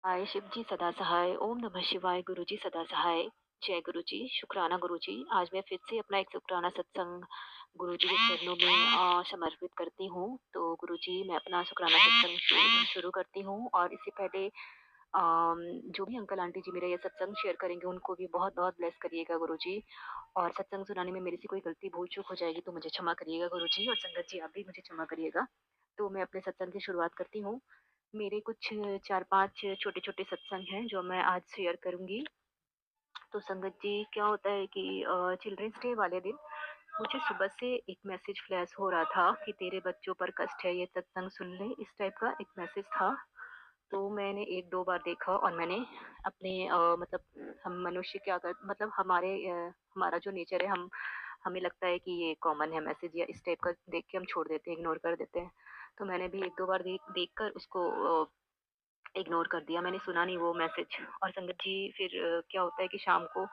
हाय शिव जी सदा सहाय। ओम नमः शिवाय। गुरु जी सदा सहाय। जय गुरु जी। शुक्राना गुरु जी। आज मैं फिर से अपना एक शुक्राना सत्संग गुरु जी के चरणों में समर्पित करती हूँ। तो गुरु जी, मैं अपना शुक्राना सत्संग शुरू शुरू करती हूँ। और इससे पहले जो भी अंकल आंटी जी मेरा ये सत्संग शेयर करेंगे उनको भी बहुत बहुत ब्लेस करिएगा गुरु जी। और सत्संग सुनाने में मेरे से कोई गलती भूल चूक हो जाएगी तो मुझे क्षमा करिएगा गुरु जी, और संगत जी आप भी मुझे क्षमा करिएगा। तो मैं अपने सत्संग की शुरुआत करती हूँ। मेरे कुछ 4-5 छोटे-छोटे सत्संग हैं जो मैं आज शेयर करूँगी। तो संगत जी, क्या होता है कि चिल्ड्रंस डे वाले दिन मुझे सुबह से एक मैसेज फ्लैश हो रहा था कि तेरे बच्चों पर कष्ट है, ये सत्संग सुन ले, इस टाइप का एक मैसेज था। तो मैंने 1-2 बार देखा और मैंने अपने मतलब हम मनुष्य क्या कर मतलब हमारा जो नेचर है, हमें लगता है कि ये कॉमन है मैसेज या इस टाइप का देख के हम छोड़ देते हैं, इग्नोर कर देते हैं। तो मैंने भी 1-2 बार देखकर उसको इग्नोर कर दिया, मैंने सुना नहीं वो मैसेज। और संगत जी फिर क्या होता है कि शाम को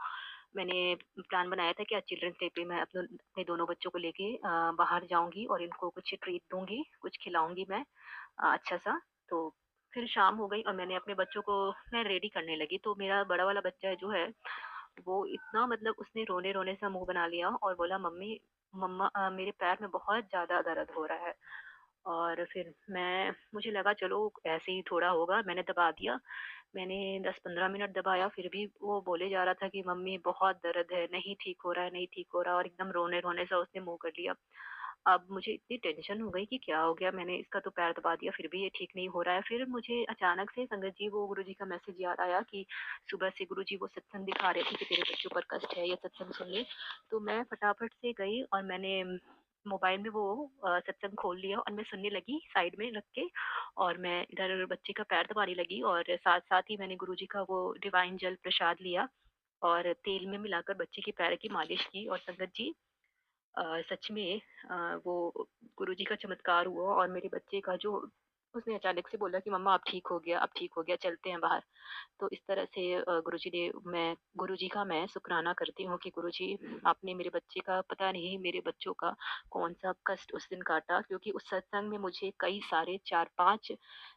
मैंने प्लान बनाया था कि आज चिल्ड्रंस डे पे मैं अपने दोनों बच्चों को लेके बाहर जाऊँगी और इनको कुछ ट्रीट दूँगी, कुछ खिलाऊँगी मैं अच्छा-सा। तो फिर शाम हो गई और मैंने अपने बच्चों को मैं रेडी करने लगी, तो मेरा बड़ा वाला बच्चा जो है, वो इतना मतलब उसने रोने-रोने सा मुँह बना लिया और बोला, "मम्मी, मम्मा मेरे पैर में बहुत ज़्यादा दर्द हो रहा है।" और फिर मुझे लगा चलो ऐसे ही थोड़ा होगा, मैंने दबा दिया। मैंने 10-15 मिनट दबाया, फिर भी वो बोले जा रहा था कि मम्मी बहुत दर्द है, नहीं ठीक हो रहा है, नहीं ठीक हो रहा, और एकदम रोने-रोने सा उसने मुँह कर लिया। अब मुझे इतनी टेंशन हो गई कि क्या हो गया? मैंने इसका तो पैर दबा दिया, फिर भी ये ठीक नहीं हो रहा है। फिर मुझे अचानक से संगत जी वो गुरुजी का मैसेज याद आया कि सुबह से गुरुजी वो सत्संग दिखा रहे थे कि तेरे बच्चों पर कष्ट है, ये सत्संग सुन ले। तो मैं फटाफट से गई और मैंने मोबाइल में वो सत्संग खोल लिया और मैं सुनने लगी साइड में रख के। और मैं इधर बच्चे का पैर दबाने लगी और साथ-साथ ही मैंने गुरुजी का वो डिवाइन जल प्रसाद लिया और तेल में मिलाकर बच्चे के पैर की मालिश की। और संगत जी सच में वो गुरुजी का चमत्कार हुआ और मेरे बच्चे का जो उसने अचानक से बोला कि मम्मा अब ठीक हो गया, अब ठीक हो गया, चलते हैं बाहर। तो इस तरह से गुरुजी का मैं शुक्राना करती हूँ कि गुरुजी आपने मेरे बच्चे का पता नहीं मेरे बच्चों का कौन-सा कष्ट उस दिन काटा, क्योंकि उस सत्संग में मुझे कई सारे 4-5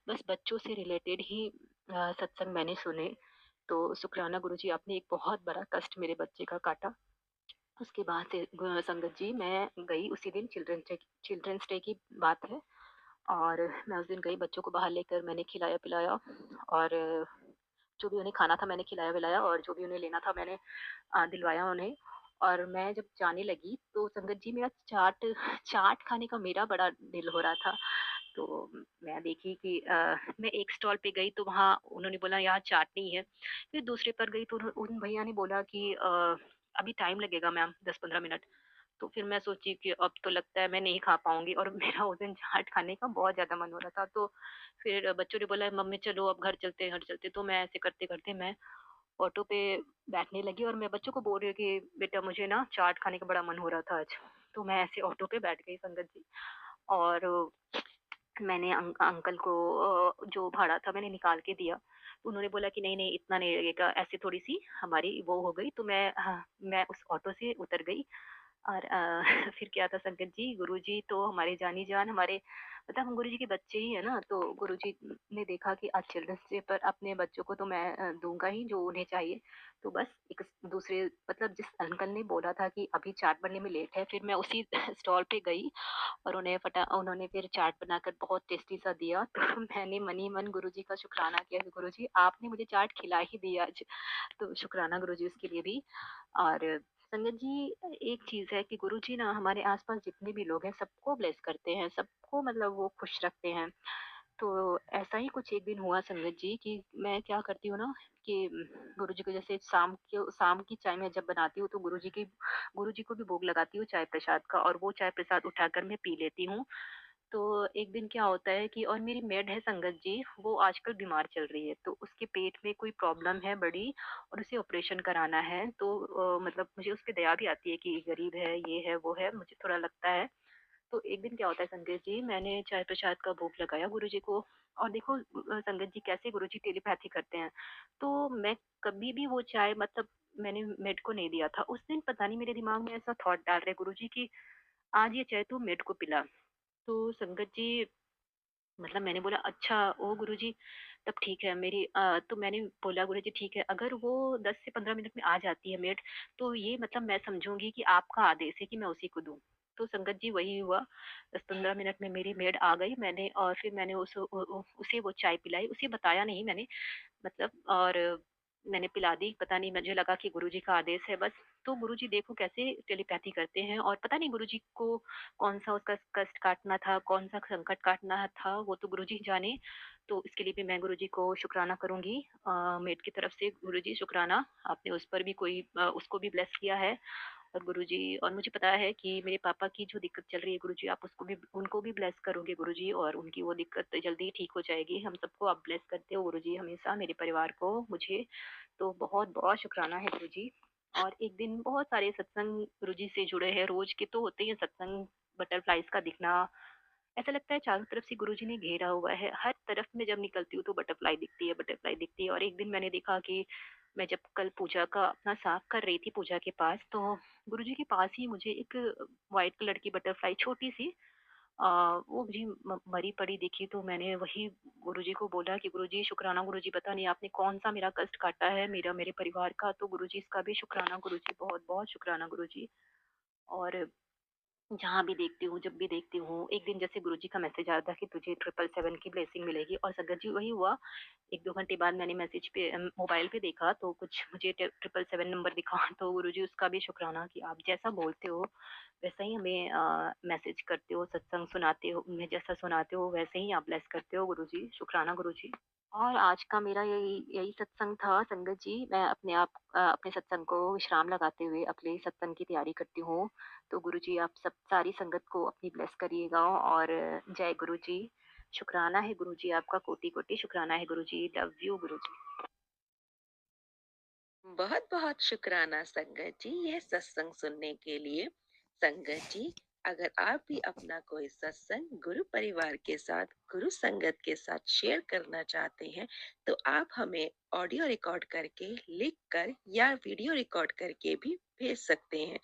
बस बच्चों से रिलेटेड ही सत्संग मैंने सुने। तो शुक्राना गुरुजी, आपने एक बहुत बड़ा कष्ट मेरे बच्चे का काटा। उसके बाद से संगत जी मैं गई उसी दिन, चिल्ड्रंस डे की बात है। और मैं उस दिन गई, बच्चों को बाहर लेकर मैंने खिलाया-पिलाया और जो भी उन्हें खाना था मैंने खिलाया-विलाया और जो भी उन्हें लेना था मैंने दिलवाया उन्हें। और मैं जब जाने लगी तो संगत जी मेरा चाट चाट खाने का मेरा बड़ा दिल हो रहा था। तो मैं देखी कि मैं एक स्टॉल पे गई तो वहाँ उन्होंने बोला यहाँ चाट नहीं है। फिर दूसरे पर गई तो उन भैया ने बोला कि अभी टाइम लगेगा मैम 10-15 मिनट। तो फिर मैं सोची कि अब तो लगता है मैं नहीं खा पाऊँगी, और मेरा उस दिन चाट खाने का बहुत ज़्यादा मन हो रहा था। तो फिर बच्चों ने बोला मम्मी चलो अब घर चलते हैं, घर चलते हैं। तो मैं ऐसे करते-करते मैं ऑटो पे बैठने लगी और मैं बच्चों को बोल रही हूँ कि बेटा मुझे ना चाट खाने का बड़ा मन हो रहा था आज। तो मैं ऐसे ऑटो पे बैठ गई संगत जी। और मैंने अंकल को जो भाड़ा था मैंने निकाल के दिया। तो उन्होंने बोला कि नहीं-नहीं इतना नहीं लगेगा, ऐसे थोड़ी-सी हमारी वो हो गई। तो मैं उस ऑटो से उतर गई। और फिर क्या था संगत जी, गुरुजी तो हमारे जानी-जान, हमारे मतलब हम गुरुजी के बच्चे ही हैं ना। तो गुरुजी ने देखा कि आज चिल्ड्रंस डे पर अपने बच्चों को तो मैं दूँगा ही जो उन्हें चाहिए। तो बस एक दूसरे मतलब जिस अंकल ने बोला था कि अभी चाट बनने में लेट है, फिर मैं उसी स्टॉल पे गई और उन्होंने फिर चाट बनाकर बहुत टेस्टी सा दिया। तो मैंने मन ही मन गुरुजी का शुक्राना किया कि गुरुजी आपने मुझे चाट खिला ही दी आज। तो शुक्राना गुरुजी उसके लिए भी। और संगत जी एक चीज़ है कि गुरुजी ना हमारे आस-पास जितने भी लोग हैं सबको ब्लेस करते हैं, सबको मतलब वो खुश रखते हैं। तो ऐसा ही कुछ एक दिन हुआ संगत जी कि मैं क्या करती हूँ ना कि गुरुजी को जैसे शाम की चाय मैं जब बनाती हूँ तो गुरुजी को भी भोग लगाती हूँ चाय प्रसाद का, और वो चाय प्रसाद उठाकर मैं पी लेती हूँ। तो एक दिन क्या होता है कि और मेरी मेड है संगत जी, वो आजकल बीमार चल रही है, तो उसके पेट में कोई प्रॉब्लम है बड़ी और उसे ऑपरेशन कराना है। तो मतलब मुझे उस पे दया भी आती है कि गरीब है, ये है, वो है, मुझे थोड़ा लगता है। तो एक दिन क्या होता है संगत जी, मैंने चाय प्रसाद का भोग लगाया गुरुजी को। और देखो संगत जी कैसे गुरुजी टेलीपैथी करते हैं। तो मैं कभी भी वो चाय मतलब मैंने मेड को नहीं दिया था। उस दिन पता नहीं मेरे दिमाग में ऐसा थॉट डाल रहे गुरुजी कि आज ये चाय तू मेड को पिला। तो संगत जी मतलब मैंने बोला अच्छा ओ गुरुजी, तब ठीक है तो मैंने बोला गुरुजी ठीक है, अगर वो 10 से 15 मिनट में आ जाती है मेड, तो ये मतलब मैं समझूँगी कि आपका आदेश है कि मैं उसी को दूँ। तो संगत जी वही हुआ, 10-15 मिनट में मेरी मेड आ गई, मैंने और फिर मैंने उसे वो चाय पिलाई, उसे बताया नहीं मैंने मतलब और मैंने पिला दी, पता नहीं मुझे लगा कि गुरुजी का आदेश है बस। तो गुरुजी देखो कैसे टेलीपैथी करते हैं और पता नहीं गुरुजी को कौन-सा उसका कष्ट काटना था, कौन-सा संकट काटना था, वो तो गुरुजी ही जाने। तो इसके लिए भी मैं गुरुजी को शुक्राना करूँगी मेड की तरफ से गुरुजी शुक्राना, आपने उस पर भी उसको भी ब्लेस किया है। और गुरुजी और मुझे पता है कि मेरे पापा की जो दिक्कत चल रही है गुरुजी आप उसको भी उनको भी ब्लेस करोगे गुरुजी और उनकी वो दिक्कत जल्दी ठीक हो जाएगी। हम सबको आप ब्लेस करते हो गुरुजी हमेशा मेरे परिवार को, मुझे। तो बहुत-बहुत शुक्राना है गुरुजी। और एक दिन बहुत सारे सत्संग गुरुजी से जुड़े हैं, रोज़ के तो होते ही हैं सत्संग, बटरफ्लाइज़ का दिखना, ऐसा लगता है चारों तरफ से गुरुजी ने घेरा हुआ है। हर तरफ मैं जब निकलती हूँ तो बटरफ्लाई दिखती है और एक दिन मैंने देखा कि मैं जब कल पूजा का अपना साफ कर रही थी पूजा के पास, तो गुरुजी के पास ही मुझे एक व्हाइट कलर की बटरफ्लाई छोटी-सी अ, वो मुझे मरी पड़ी दिखी तो मैंने वही गुरुजी को बोला कि गुरुजी शुक्राना गुरुजी पता नहीं आपने कौन-सा मेरा कष्ट काटा है, मेरे परिवार का, तो गुरुजी इसका भी शुक्राना गुरुजी, बहुत-बहुत शुक्राना गुरुजी। और जहाँ भी देखती हूँ, जब भी देखती हूँ, एक दिन जैसे गुरुजी का मैसेज आया था कि तुझे 777 की ब्लेसिंग मिलेगी और संगत जी वही हुआ। 1-2 घंटे बाद मैंने मैसेज पे मोबाइल पे देखा तो कुछ मुझे 777 नंबर दिखा तो गुरुजी उसका भी शुक्राना कि आप जैसा बोलते हो, वैसा ही हमें मैसेज करते हो, सत्संग सुनाते हो, उन्हें जैसा सुनाते हो वैसे ही आप ब्लेस करते हो गुरुजी, शुक्राना गुरुजी। और आज का मेरा यही यही सत्संग था संगत जी। मैं अपने सत्संग को विश्राम लगाते हुए अगले सत्संग की तैयारी करती हूँ। तो गुरुजी आप सब सारी संगत को अपनी ब्लेस करिएगा और जय गुरुजी। शुक्राना है गुरुजी आपका कोटि-कोटि शुक्राना है गुरुजी। लव यू गुरुजी। बहुत बहुत शुक्राना संगत जी यह सत्संग सुनने के लिए। संगत जी, अगर आप भी अपना कोई सत्संग गुरु परिवार के साथ, गुरु संगत के साथ शेयर करना चाहते हैं, तो आप हमें ऑडियो रिकॉर्ड करके, लिख कर या वीडियो रिकॉर्ड करके भी भेज सकते हैं।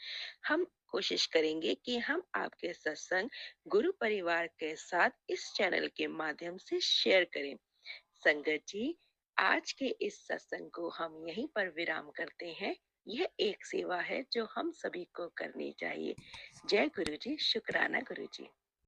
हम कोशिश करेंगे कि हम आपके सत्संग गुरु परिवार के साथ इस चैनल के माध्यम से शेयर करें। संगत जी, आज के इस सत्संग को हम यहीं पर विराम करते हैं। यह एक सेवा है जो हम सभी को करनी चाहिए। जय गुरु जी, शुक्राना गुरु जी।